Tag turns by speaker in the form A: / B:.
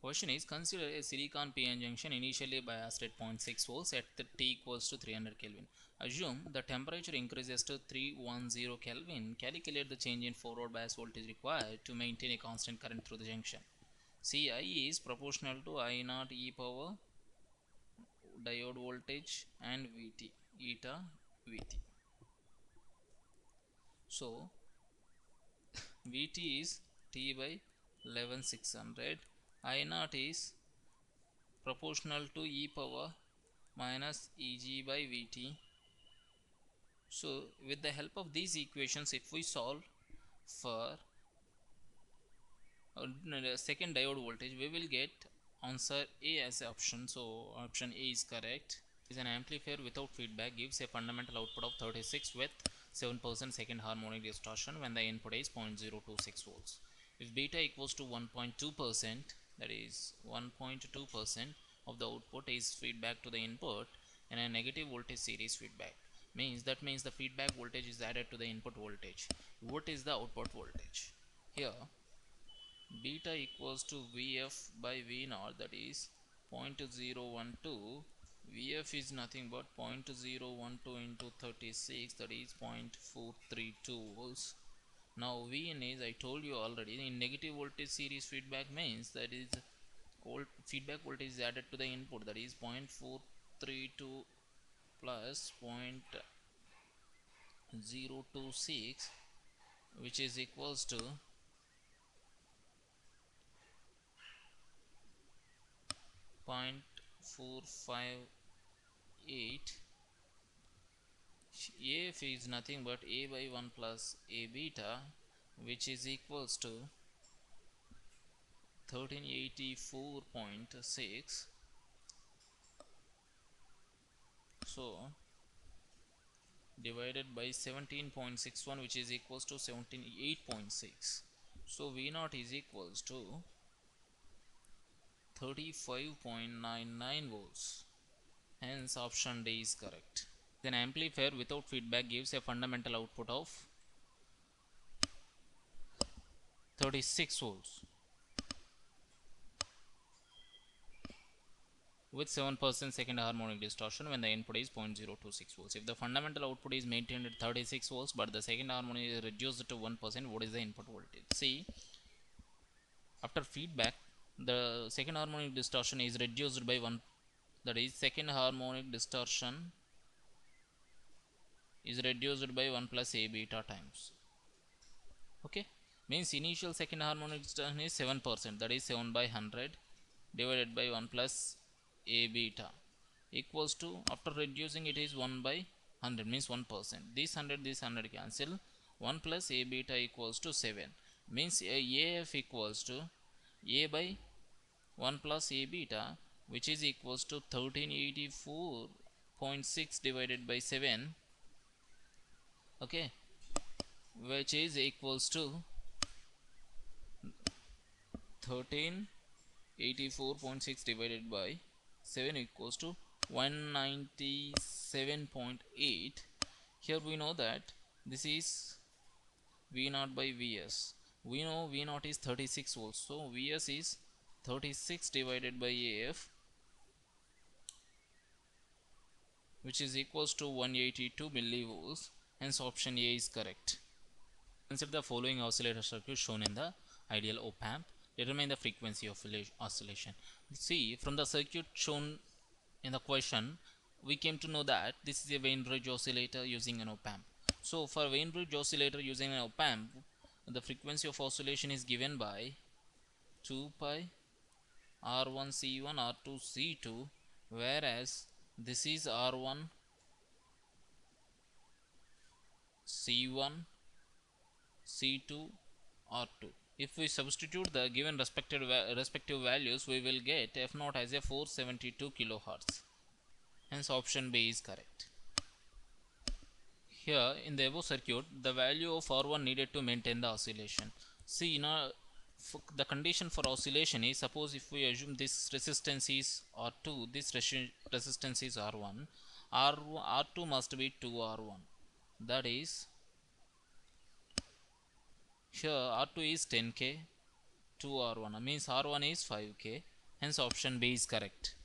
A: Question is, consider a silicon PN junction initially biased at 0.6 volts at the T equals to 300 Kelvin. Assume the temperature increases to 310 Kelvin. Calculate the change in forward bias voltage required to maintain a constant current through the junction. See, I is proportional to I naught e power diode voltage and Vt, eta Vt. So, Vt is T by 11600. I naught is proportional to e power minus Eg by Vt. So with the help of these equations, if we solve for second diode voltage, we will get answer A as option. So option A is correct. Is an amplifier without feedback gives a fundamental output of 36 with 7% second harmonic distortion when the input is 0.026 volts. If beta equals to 1.2%, that is 1.2% of the output is feedback to the input and a negative voltage series feedback, means the feedback voltage is added to the input voltage. What is the output voltage? Here beta equals to Vf by V naught, that is 0.012. Vf is nothing but 0.012 into 36, that is 0.432 volts. Now Vn is, I told you already, in negative voltage series feedback means that is feedback voltage is added to the input, that is 0.432 plus 0.026, which is equals to 0.458. AF is nothing but A by 1 plus A beta, which is equals to 1384.6. So divided by 17.61, which is equals to 78.6. So V naught is equals to 35.99 volts. Hence option D is correct. An amplifier without feedback gives a fundamental output of 36 volts with 7% second harmonic distortion when the input is 0.026 volts. If the fundamental output is maintained at 36 volts but the second harmonic is reduced to 1%, what is the input voltage? See, after feedback, the second harmonic distortion is reduced by 1, that is second harmonic distortion is reduced by 1 plus A beta times. Okay, means initial second harmonic distortion is 7%, that is 7 by 100 divided by 1 plus A beta equals to, after reducing it is 1 by 100, means 1%. This 100 cancel, 1 plus A beta equals to 7, means AF equals to A by 1 plus A beta, which is equals to 1384.6 divided by 7, okay, which is equals to 1384.6 divided by 7 equals to 197.8. Here we know that this is V naught by Vs. We know V naught is 36 volts, so Vs is 36 divided by AF, which is equals to 182 millivolts. Hence option A is correct. Consider the following oscillator circuit shown in the ideal op-amp. Determine the frequency of oscillation. See, from the circuit shown in the question, we came to know that this is a Wien bridge oscillator using an op-amp. So for Wien bridge oscillator using an op-amp, the frequency of oscillation is given by 2 pi R1 C1 R2 C2, whereas this is R1 C1 C2 R2. If we substitute the given respective values, we will get F0 as a 472 kilohertz. Hence option B is correct. Here in the above circuit, the value of R1 needed to maintain the oscillation. See, now the condition for oscillation is, suppose if we assume this resistance is R2, this resistance is R1, R2 must be 2R1. That is, here R2 is 10k, 2R1 means R1 is 5k. Hence option B is correct.